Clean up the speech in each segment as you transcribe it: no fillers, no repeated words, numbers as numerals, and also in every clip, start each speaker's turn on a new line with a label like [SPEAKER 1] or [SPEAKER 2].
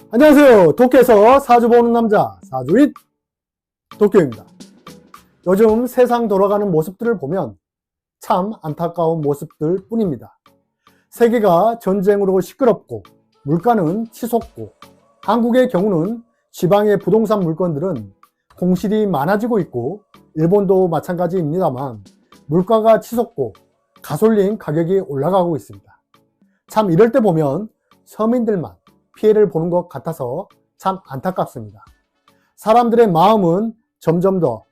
[SPEAKER 1] 안녕하세요. 도쿄에서 사주 보는 남자 사주인 도쿄입니다. 요즘 세상 돌아가는 모습들을 보면 참 안타까운 모습들 뿐입니다. 세계가 전쟁으로 시끄럽고 물가는 치솟고 한국의 경우는 지방의 부동산 물건들은 공실이 많아지고 있고 일본도 마찬가지입니다만 물가가 치솟고 가솔린 가격이 올라가고 있습니다. 참 이럴 때 보면 서민들만 피해를 보는 것 같아서 참 안타깝습니다. 사람들의 마음은 점점 더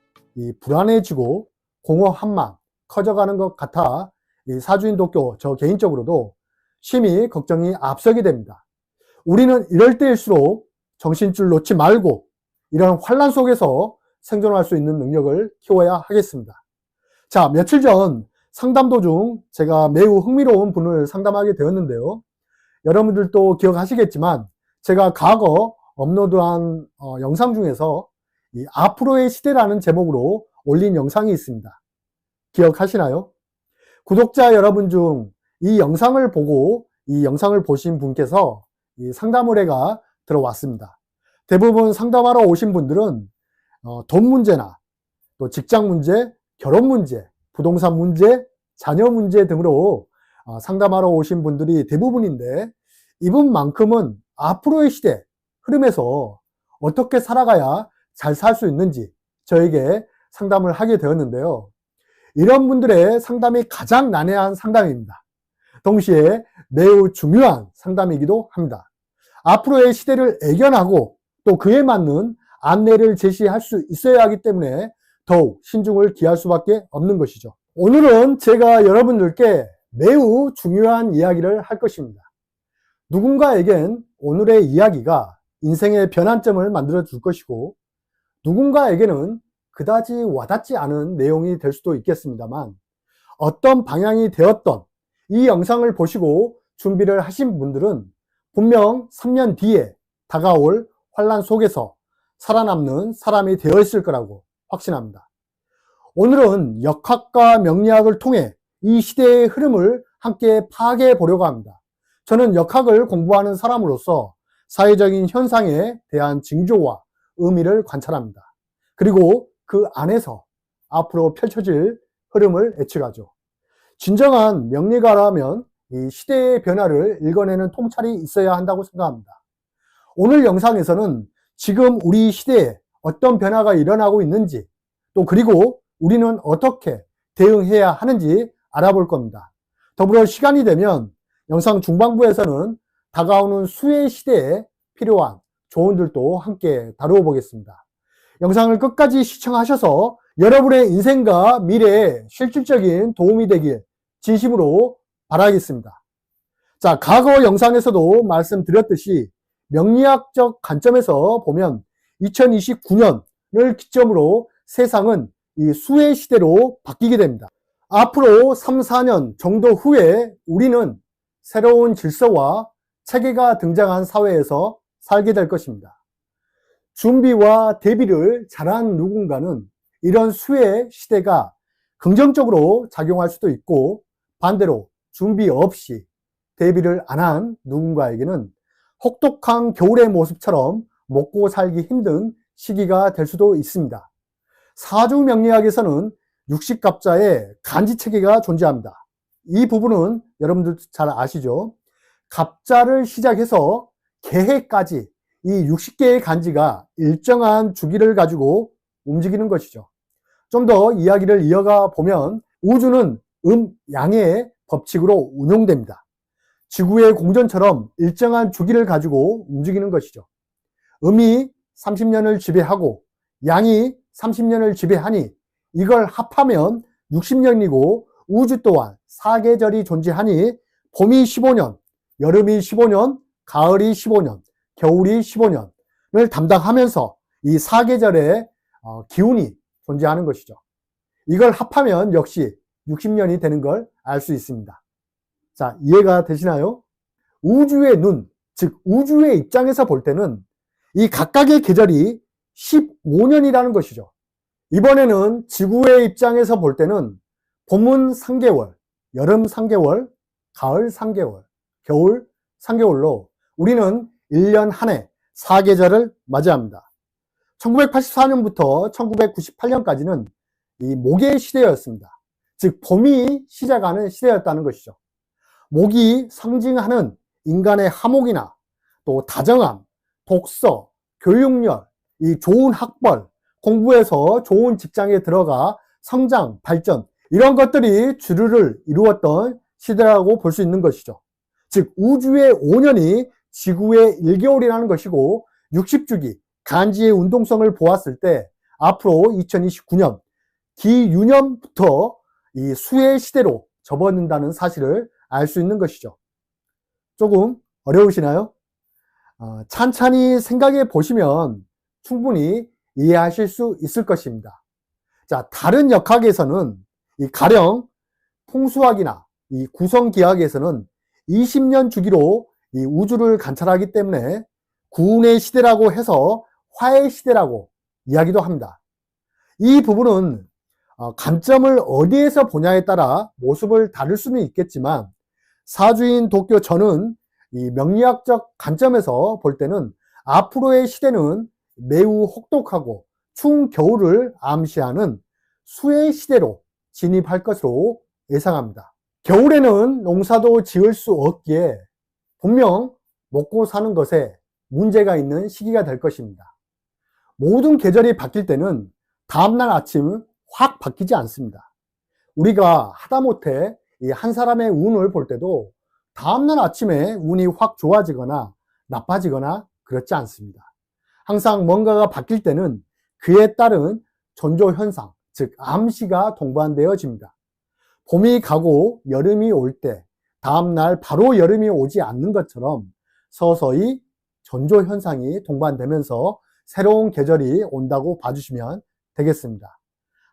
[SPEAKER 1] 불안해지고 공허함만 커져가는 것 같아 사주인 도쿄 저 개인적으로도 심히 걱정이 앞서게 됩니다. 우리는 이럴 때일수록 정신줄 놓지 말고 이런 환란 속에서 생존할 수 있는 능력을 키워야 하겠습니다. 자, 며칠 전 상담 도중 제가 매우 흥미로운 분을 상담하게 되었는데요. 여러분들도 기억하시겠지만 제가 과거 업로드한 영상 중에서 앞으로의 시대라는 제목으로 올린 영상이 있습니다. 기억하시나요? 구독자 여러분 중 이 영상을 보고 이 영상을 보신 분께서 상담 의뢰가 들어왔습니다. 대부분 상담하러 오신 분들은 돈 문제나 또 직장 문제, 결혼 문제, 부동산 문제, 자녀 문제 등으로 상담하러 오신 분들이 대부분인데 이분만큼은 앞으로의 시대 흐름에서 어떻게 살아가야 잘 살 수 있는지 저에게 상담을 하게 되었는데요. 이런 분들의 상담이 가장 난해한 상담입니다. 동시에 매우 중요한 상담이기도 합니다. 앞으로의 시대를 애견하고 또 그에 맞는 안내를 제시할 수 있어야 하기 때문에 더욱 신중을 기할 수밖에 없는 것이죠. 오늘은 제가 여러분들께 매우 중요한 이야기를 할 것입니다. 누군가에겐 오늘의 이야기가 인생의 변환점을 만들어 줄 것이고 누군가에게는 그다지 와닿지 않은 내용이 될 수도 있겠습니다만 어떤 방향이 되었던 이 영상을 보시고 준비를 하신 분들은 분명 3년 뒤에 다가올 환란 속에서 살아남는 사람이 되어 있을 거라고 확신합니다. 오늘은 역학과 명리학을 통해 이 시대의 흐름을 함께 파악해 보려고 합니다. 저는 역학을 공부하는 사람으로서 사회적인 현상에 대한 징조와 의미를 관찰합니다. 그리고 그 안에서 앞으로 펼쳐질 흐름을 예측하죠. 진정한 명리가라면 이 시대의 변화를 읽어내는 통찰이 있어야 한다고 생각합니다. 오늘 영상에서는 지금 우리 시대에 어떤 변화가 일어나고 있는지 또 그리고 우리는 어떻게 대응해야 하는지 알아볼 겁니다. 더불어 시간이 되면 영상 중반부에서는 다가오는 수의 시대에 필요한 조언들도 함께 다루어 보겠습니다. 영상을 끝까지 시청하셔서 여러분의 인생과 미래에 실질적인 도움이 되길 진심으로 바라겠습니다. 자, 과거 영상에서도 말씀드렸듯이 명리학적 관점에서 보면 2029년을 기점으로 세상은 이 수의 시대로 바뀌게 됩니다. 앞으로 3, 4년 정도 후에 우리는 새로운 질서와 체계가 등장한 사회에서 살게 될 것입니다. 준비와 대비를 잘한 누군가는 이런 수의 시대가 긍정적으로 작용할 수도 있고 반대로 준비 없이 대비를 안 한 누군가에게는 혹독한 겨울의 모습처럼 먹고 살기 힘든 시기가 될 수도 있습니다. 사주 명리학에서는 육식갑자의 간지체계가 존재합니다. 이 부분은 여러분들 잘 아시죠? 갑자를 시작해서 개해까지 이 60개의 간지가 일정한 주기를 가지고 움직이는 것이죠. 좀 더 이야기를 이어가 보면 우주는 양의 법칙으로 운용됩니다. 지구의 공전처럼 일정한 주기를 가지고 움직이는 것이죠. 음이 30년을 지배하고 양이 30년을 지배하니 이걸 합하면 60년이고 우주 또한 사계절이 존재하니 봄이 15년, 여름이 15년, 가을이 15년, 겨울이 15년을 담당하면서 이 사계절의 기운이 존재하는 것이죠. 이걸 합하면 역시 60년이 되는 걸 알 수 있습니다. 자, 이해가 되시나요? 우주의 눈, 즉 우주의 입장에서 볼 때는 이 각각의 계절이 15년이라는 것이죠. 이번에는 지구의 입장에서 볼 때는 봄은 3개월, 여름 3개월, 가을 3개월, 겨울 3개월로 우리는 1년 한 해 사계절을 맞이합니다. 1984년부터 1998년까지는 이 모기의 시대였습니다. 즉 봄이 시작하는 시대였다는 것이죠. 모기 상징하는 인간의 화목이나 또 다정함, 독서, 교육열, 이 좋은 학벌, 공부해서 좋은 직장에 들어가 성장, 발전, 이런 것들이 주류를 이루었던 시대라고 볼 수 있는 것이죠. 즉 우주의 5년이 지구의 1개월이라는 것이고 60주기 간지의 운동성을 보았을 때 앞으로 2029년 기유년부터 이 수의 시대로 접어든다는 사실을 알 수 있는 것이죠. 조금 어려우시나요? 찬찬히 생각해 보시면 충분히 이해하실 수 있을 것입니다. 자, 다른 역학에서는 이 가령 풍수학이나 이 구성기하학에서는 20년 주기로 이 우주를 관찰하기 때문에 구운의 시대라고 해서 화의 시대라고 이야기도 합니다. 이 부분은 관점을 어디에서 보냐에 따라 모습을 다를 수는 있겠지만 사주인 도쿄 저는 이 명리학적 관점에서 볼 때는 앞으로의 시대는 매우 혹독하고 추운 겨울을 암시하는 수의 시대로 진입할 것으로 예상합니다. 겨울에는 농사도 지을 수 없기에 분명 먹고 사는 것에 문제가 있는 시기가 될 것입니다. 모든 계절이 바뀔 때는 다음날 아침 확 바뀌지 않습니다. 우리가 하다못해 이 한 사람의 운을 볼 때도 다음날 아침에 운이 확 좋아지거나 나빠지거나 그렇지 않습니다. 항상 뭔가가 바뀔 때는 그에 따른 전조현상, 즉 암시가 동반되어집니다. 봄이 가고 여름이 올 때 다음날 바로 여름이 오지 않는 것처럼 서서히 전조현상이 동반되면서 새로운 계절이 온다고 봐주시면 되겠습니다.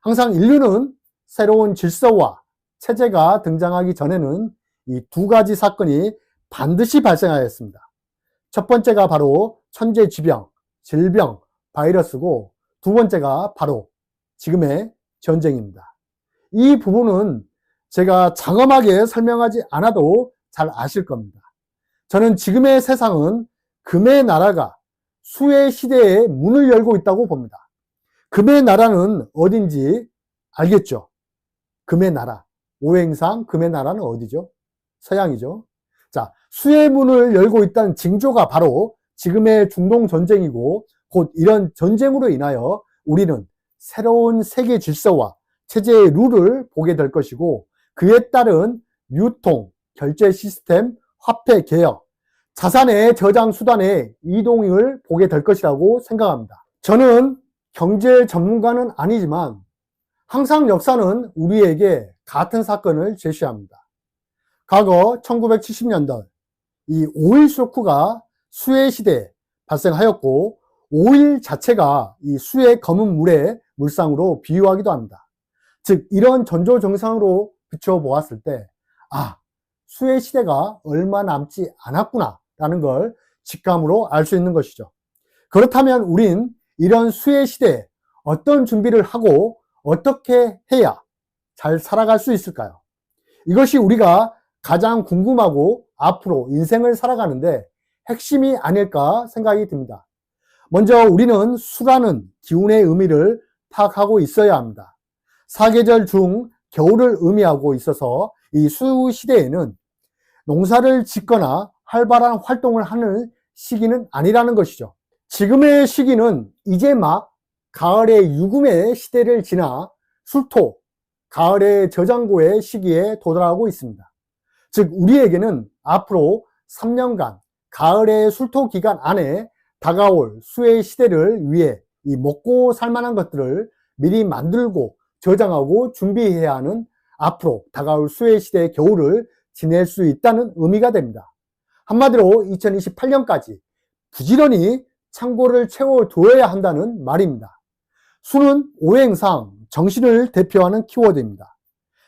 [SPEAKER 1] 항상 인류는 새로운 질서와 체제가 등장하기 전에는 이 두 가지 사건이 반드시 발생하였습니다. 첫 번째가 바로 천재지병, 질병, 바이러스고 두 번째가 바로 지금의 전쟁입니다. 이 부분은 제가 장엄하게 설명하지 않아도 잘 아실 겁니다. 저는 지금의 세상은 금의 나라가 수의 시대에 문을 열고 있다고 봅니다. 금의 나라는 어딘지 알겠죠? 금의 나라. 오행상 금의 나라는 어디죠? 서양이죠. 자, 수의 문을 열고 있다는 징조가 바로 지금의 중동 전쟁이고 곧 이런 전쟁으로 인하여 우리는 새로운 세계 질서와 체제의 룰을 보게 될 것이고 그에 따른 유통, 결제 시스템, 화폐 개혁, 자산의 저장 수단의 이동을 보게 될 것이라고 생각합니다. 저는 경제 전문가는 아니지만 항상 역사는 우리에게 같은 사건을 제시합니다. 과거 1970년대 이 오일 쇼크가 수의 시대에 발생하였고 오일 자체가 이 수의 검은 물의 물상으로 비유하기도 합니다. 즉 이런 전조 정상으로 비춰보았을 때 수의 시대가 얼마 남지 않았구나 라는 걸 직감으로 알 수 있는 것이죠. 그렇다면 우린 이런 수의 시대에 어떤 준비를 하고 어떻게 해야 잘 살아갈 수 있을까요? 이것이 우리가 가장 궁금하고 앞으로 인생을 살아가는데 핵심이 아닐까 생각이 듭니다. 먼저 우리는 수라는 기운의 의미를 파악하고 있어야 합니다. 사계절 중 겨울을 의미하고 있어서 이 수 시대에는 농사를 짓거나 활발한 활동을 하는 시기는 아니라는 것이죠. 지금의 시기는 이제 막 가을의 유금의 시대를 지나 술토, 가을의 저장고의 시기에 도달하고 있습니다. 즉 우리에게는 앞으로 3년간 가을의 술토 기간 안에 다가올 수의 시대를 위해 이 먹고 살만한 것들을 미리 만들고 저장하고 준비해야 하는 앞으로 다가올 수의 시대의 겨울을 지낼 수 있다는 의미가 됩니다. 한마디로 2028년까지 부지런히 창고를 채워두어야 한다는 말입니다. 수는 오행상 정신을 대표하는 키워드입니다.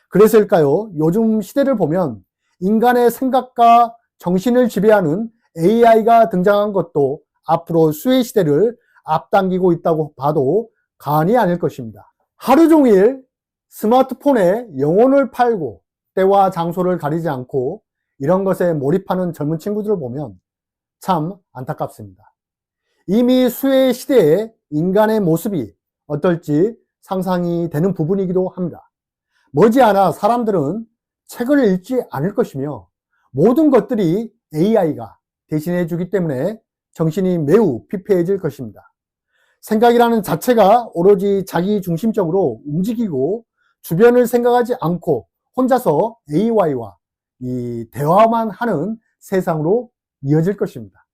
[SPEAKER 1] 그래서일까요? 요즘 시대를 보면 인간의 생각과 정신을 지배하는 AI가 등장한 것도 앞으로 수의 시대를 앞당기고 있다고 봐도 과언이 아닐 것입니다. 하루 종일 스마트폰에 영혼을 팔고 때와 장소를 가리지 않고 이런 것에 몰입하는 젊은 친구들을 보면 참 안타깝습니다. 이미 수혜 시대의 인간의 모습이 어떨지 상상이 되는 부분이기도 합니다. 머지않아 사람들은 책을 읽지 않을 것이며 모든 것들이 AI가 대신해 주기 때문에 정신이 매우 피폐해질 것입니다. 생각이라는 자체가 오로지 자기 중심적으로 움직이고 주변을 생각하지 않고 혼자서 AI와 이 대화만 하는 세상으로 이어질 것입니다.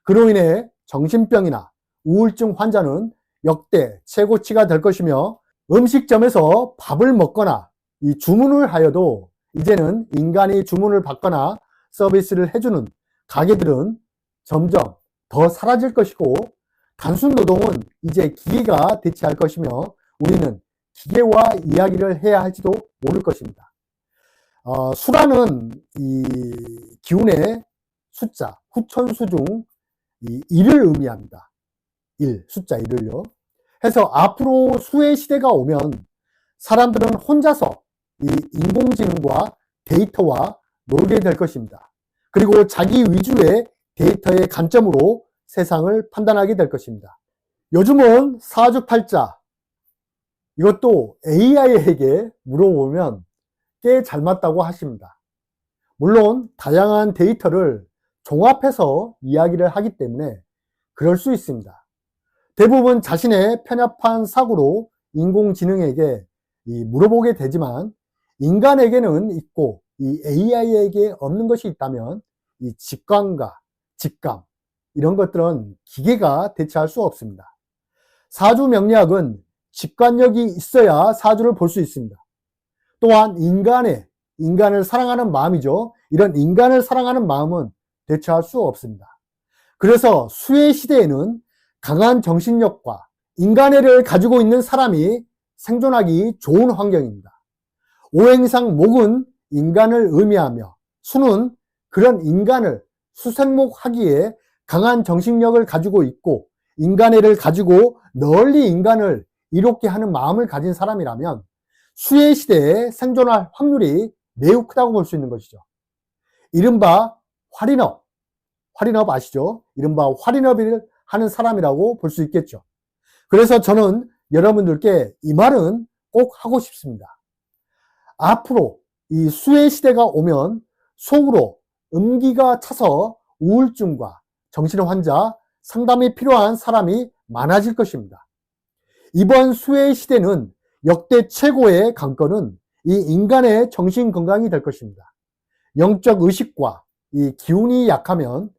[SPEAKER 1] 그로 인해 정신병이나 우울증 환자는 역대 최고치가 될 것이며 음식점에서 밥을 먹거나 이 주문을 하여도 이제는 인간이 주문을 받거나 서비스를 해주는 가게들은 점점 더 사라질 것이고 단순 노동은 이제 기계가 대체할 것이며 우리는 기계와 이야기를 해야 할지도 모를 것입니다. 수라는 이 기운의 숫자, 후천수 중 이 1을 의미합니다. 1, 숫자 1을요. 해서 앞으로 수의 시대가 오면 사람들은 혼자서 이 인공지능과 데이터와 놀게 될 것입니다. 그리고 자기 위주의 데이터의 관점으로 세상을 판단하게 될 것입니다. 요즘은 사주팔자, 이것도 AI에게 물어보면 꽤 잘 맞다고 하십니다. 물론 다양한 데이터를 종합해서 이야기를 하기 때문에 그럴 수 있습니다. 대부분 자신의 편협한 사고로 인공지능에게 물어보게 되지만 인간에게는 있고 이 AI에게 없는 것이 있다면 이 직관과 직감, 이런 것들은 기계가 대체할 수 없습니다. 사주 명리학은 직관력이 있어야 사주를 볼 수 있습니다. 또한 인간을 사랑하는 마음이죠. 이런 인간을 사랑하는 마음은 대체할 수 없습니다. 그래서 수의 시대에는 강한 정신력과 인간애를 가지고 있는 사람이 생존하기 좋은 환경입니다. 오행상 목은 인간을 의미하며 수는 그런 인간을 수생목하기에 강한 정신력을 가지고 있고 인간애를 가지고 널리 인간을 이롭게 하는 마음을 가진 사람이라면 수의 시대에 생존할 확률이 매우 크다고 볼 수 있는 것이죠. 이른바 활인업 아시죠? 이른바 활인업을 하는 사람이라고 볼 수 있겠죠. 그래서 저는 여러분들께 이 말은 꼭 하고 싶습니다. 앞으로 이 수의 시대가 오면 속으로 음기가 차서 우울증과 정신환자 상담이 필요한 사람이 많아질 것입니다. 이번 수의 시대는 역대 최고의 관건은 이 인간의 정신건강이 될 것입니다. 영적 의식과 이 기운이 약하면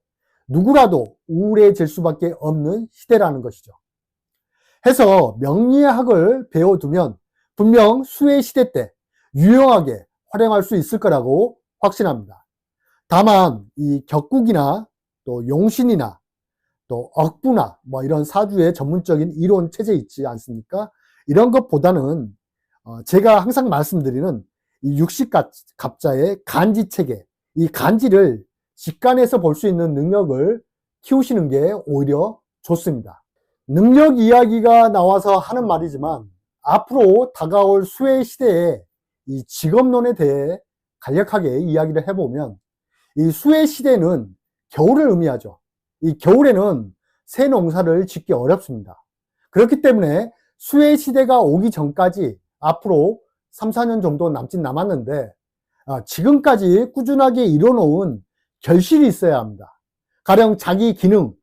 [SPEAKER 1] 누구라도 우울해질 수밖에 없는 시대라는 것이죠. 해서 명리학을 배워두면 분명 수의 시대 때 유용하게 활용할 수 있을 거라고 확신합니다. 다만 이 격국이나 또 용신이나 또 억부나 뭐 이런 사주의 전문적인 이론 체제 있지 않습니까? 이런 것보다는 제가 항상 말씀드리는 이 육식갑자의 간지 체계, 이 간지를 직관에서 볼 수 있는 능력을 키우시는 게 오히려 좋습니다. 능력 이야기가 나와서 하는 말이지만 앞으로 다가올 수의 시대에 이 직업론에 대해 간략하게 이야기를 해보면 이 수의 시대는 겨울을 의미하죠. 이 겨울에는 새 농사를 짓기 어렵습니다. 그렇기 때문에 수의 시대가 오기 전까지 앞으로 3, 4년 정도 남았는데 지금까지 꾸준하게 이뤄놓은 결실이 있어야 합니다. 가령 자기 기능,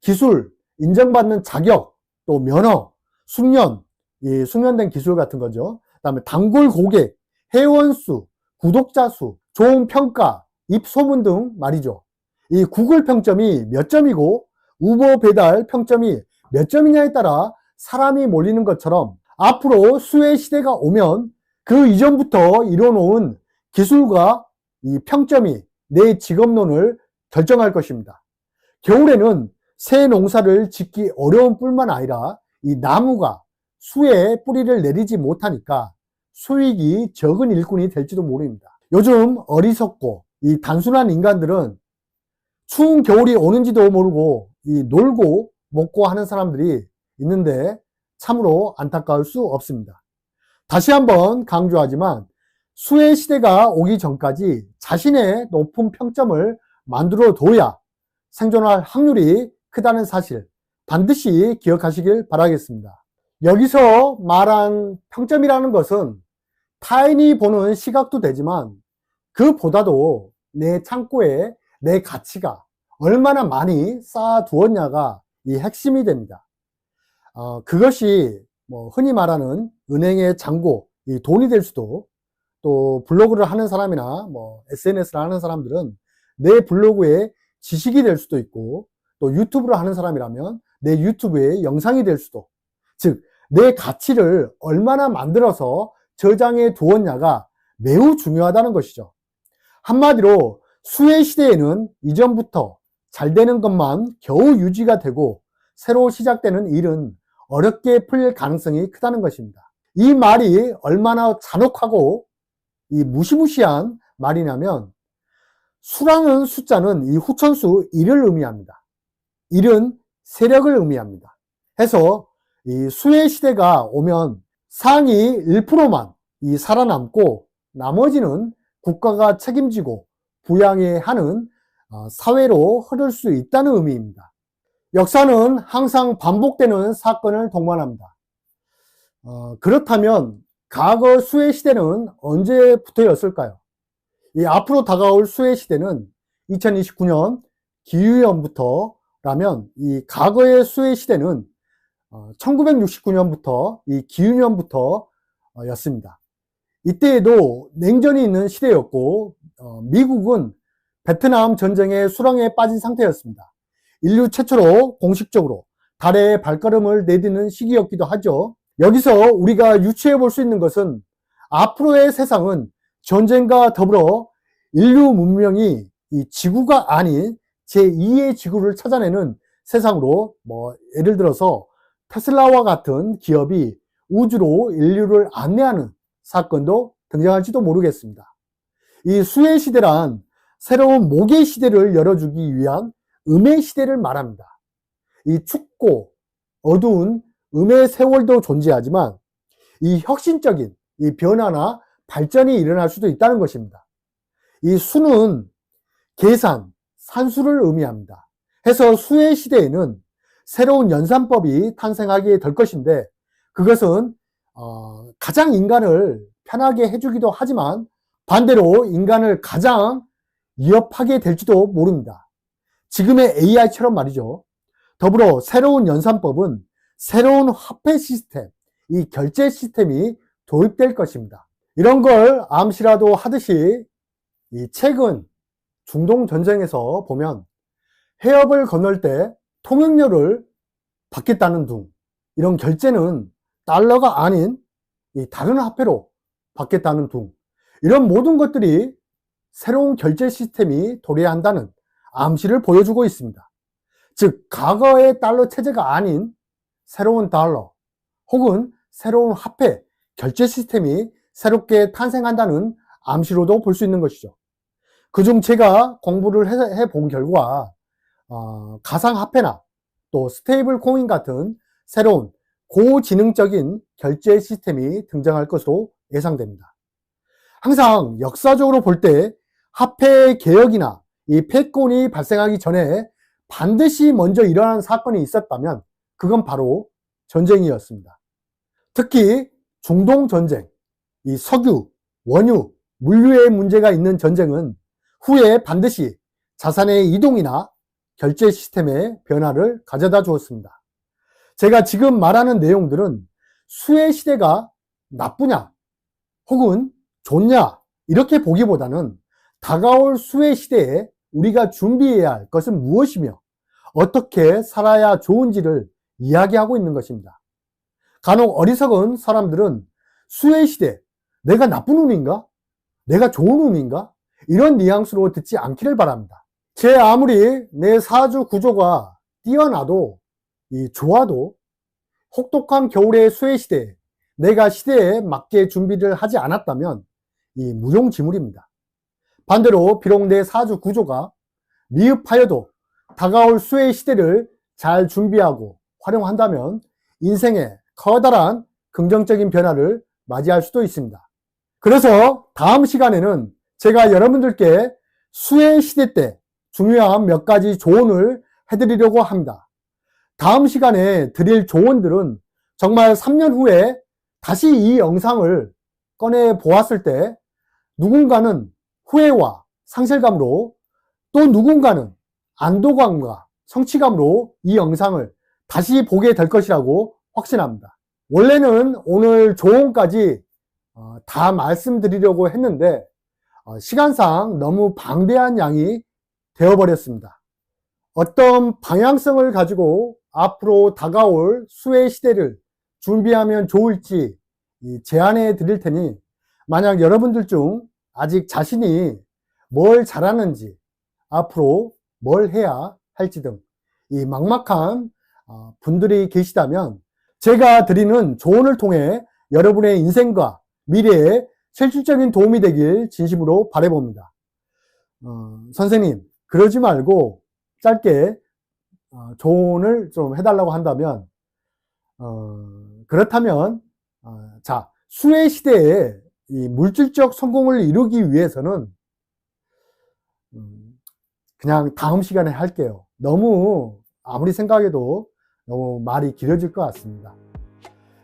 [SPEAKER 1] 기술, 인정받는 자격, 또 면허, 숙련, 숙련된 기술 같은 거죠. 그 다음에 단골 고객, 회원수, 구독자 수, 좋은 평가, 입소문 등 말이죠. 이 구글 평점이 몇 점이고 우버 배달 평점이 몇 점이냐에 따라 사람이 몰리는 것처럼 앞으로 수의 시대가 오면 그 이전부터 이뤄놓은 기술과 이 평점이 내 직업론을 결정할 것입니다. 겨울에는 새 농사를 짓기 어려운 뿐만 아니라 이 나무가 수에 뿌리를 내리지 못하니까 수익이 적은 일꾼이 될지도 모릅니다. 요즘 어리석고 이 단순한 인간들은 추운 겨울이 오는지도 모르고 이 놀고 먹고 하는 사람들이 있는데 참으로 안타까울 수 없습니다. 다시 한번 강조하지만 수의 시대가 오기 전까지 자신의 높은 평점을 만들어 둬야 생존할 확률이 크다는 사실 반드시 기억하시길 바라겠습니다. 여기서 말한 평점이라는 것은 타인이 보는 시각도 되지만 그보다도 내 창고에 내 가치가 얼마나 많이 쌓아두었냐가 이 핵심이 됩니다. 그것이 흔히 말하는 은행의 잔고, 이 돈이 될 수도, 또 블로그를 하는 사람이나 SNS를 하는 사람들은 내 블로그에 지식이 될 수도 있고, 또 유튜브를 하는 사람이라면 내 유튜브에 영상이 될 수도, 즉 내 가치를 얼마나 만들어서 저장해 두었냐가 매우 중요하다는 것이죠. 한마디로 수혜 시대에는 이전부터 잘 되는 것만 겨우 유지가 되고 새로 시작되는 일은 어렵게 풀릴 가능성이 크다는 것입니다. 이 말이 얼마나 잔혹하고 이 무시무시한 말이냐면, 수라는 숫자는 이 후천수 1을 의미합니다. 1은 세력을 의미합니다. 해서 이 수혜 시대가 오면 상위 1%만 이 살아남고 나머지는 국가가 책임지고 부양해야 하는 사회로 흐를 수 있다는 의미입니다. 역사는 항상 반복되는 사건을 동반합니다. 그렇다면 과거 수혜 시대는 언제부터였을까요? 이 앞으로 다가올 수혜 시대는 2029년 기유년부터라면, 이 과거의 수혜 시대는 1969년부터 이 기유년부터 였습니다. 이때에도 냉전이 있는 시대였고, 미국은 베트남 전쟁의 수렁에 빠진 상태였습니다. 인류 최초로 공식적으로 달에 발걸음을 내딛는 시기였기도 하죠. 여기서 우리가 유추해 볼 수 있는 것은, 앞으로의 세상은 전쟁과 더불어 인류 문명이 이 지구가 아닌 제2의 지구를 찾아내는 세상으로, 예를 들어서 테슬라와 같은 기업이 우주로 인류를 안내하는 사건도 등장할지도 모르겠습니다. 이 수혜 시대란 새로운 모계 시대를 열어주기 위한 음의 시대를 말합니다. 이 춥고 어두운 음의 세월도 존재하지만 이 혁신적인 이 변화나 발전이 일어날 수도 있다는 것입니다. 이 수는 계산, 산수를 의미합니다. 해서 수혜 시대에는 새로운 연산법이 탄생하게 될 것인데, 그것은 가장 인간을 편하게 해주기도 하지만 반대로 인간을 가장 위협하게 될지도 모릅니다. 지금의 AI처럼 말이죠. 더불어 새로운 연산법은 새로운 화폐 시스템, 이 결제 시스템이 도입될 것입니다. 이런 걸 암시라도 하듯이 이 최근 중동 전쟁에서 보면 해협을 건널 때 통행료를 받겠다는 둥, 이런 결제는 달러가 아닌 이 다른 화폐로 받겠다는 둥, 이런 모든 것들이 새로운 결제 시스템이 도래한다는 암시를 보여주고 있습니다. 즉 과거의 달러 체제가 아닌 새로운 달러 혹은 새로운 화폐 결제 시스템이 새롭게 탄생한다는 암시로도 볼 수 있는 것이죠. 그중 제가 공부를 해본 결과 가상화폐나 또 스테이블 코인 같은 새로운 고지능적인 결제 시스템이 등장할 것으로 예상됩니다. 항상 역사적으로 볼 때 화폐 개혁이나 이 패권이 발생하기 전에 반드시 먼저 일어난 사건이 있었다면 그건 바로 전쟁이었습니다. 특히 중동 전쟁, 이 석유, 원유, 물류의 문제가 있는 전쟁은 후에 반드시 자산의 이동이나 결제 시스템의 변화를 가져다 주었습니다. 제가 지금 말하는 내용들은 수혜 시대가 나쁘냐 혹은 좋냐 이렇게 보기보다는 다가올 수혜 시대에 우리가 준비해야 할 것은 무엇이며 어떻게 살아야 좋은지를 이야기하고 있는 것입니다. 간혹 어리석은 사람들은 수혜 시대, 내가 나쁜 놈인가? 내가 좋은 놈인가? 이런 뉘앙스로 듣지 않기를 바랍니다. 제 아무리 내 사주 구조가 뛰어나도 좋아도 혹독한 겨울의 수혜 시대에 내가 시대에 맞게 준비를 하지 않았다면 무용지물입니다. 반대로 비록 내 사주 구조가 미흡하여도 다가올 수혜 시대를 잘 준비하고 활용한다면 인생에 커다란 긍정적인 변화를 맞이할 수도 있습니다. 그래서 다음 시간에는 제가 여러분들께 수혜 시대 때 중요한 몇 가지 조언을 해드리려고 합니다. 다음 시간에 드릴 조언들은 정말 3년 후에 다시 이 영상을 꺼내 보았을 때 누군가는 후회와 상실감으로, 또 누군가는 안도감과 성취감으로 이 영상을 다시 보게 될 것이라고 확신합니다. 원래는 오늘 조언까지 다 말씀드리려고 했는데 시간상 너무 방대한 양이 되어버렸습니다. 어떤 방향성을 가지고 앞으로 다가올 수혜 시대를 준비하면 좋을지 제안해 드릴 테니, 만약 여러분들 중 아직 자신이 뭘 잘하는지, 앞으로 뭘 해야 할지 등 이 막막한 분들이 계시다면 제가 드리는 조언을 통해 여러분의 인생과 미래에 실질적인 도움이 되길 진심으로 바라봅니다. 선생님, 그러지 말고 짧게 조언을 좀 해달라고 한다면, 그렇다면 자, 수혜 시대에 이 물질적 성공을 이루기 위해서는 그냥 다음 시간에 할게요. 너무 아무리 생각해도 너무 말이 길어질 것 같습니다.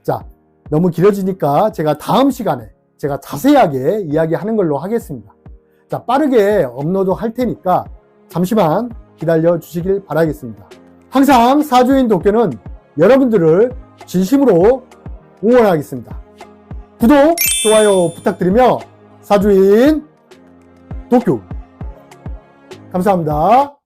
[SPEAKER 1] 자, 너무 길어지니까 제가 다음 시간에 제가 자세하게 이야기하는 걸로 하겠습니다. 자, 빠르게 업로드 할 테니까 잠시만 기다려 주시길 바라겠습니다. 항상 사주인 도쿄는 여러분들을 진심으로 응원하겠습니다. 구독, 좋아요 부탁드리며 사주인 도쿄 감사합니다.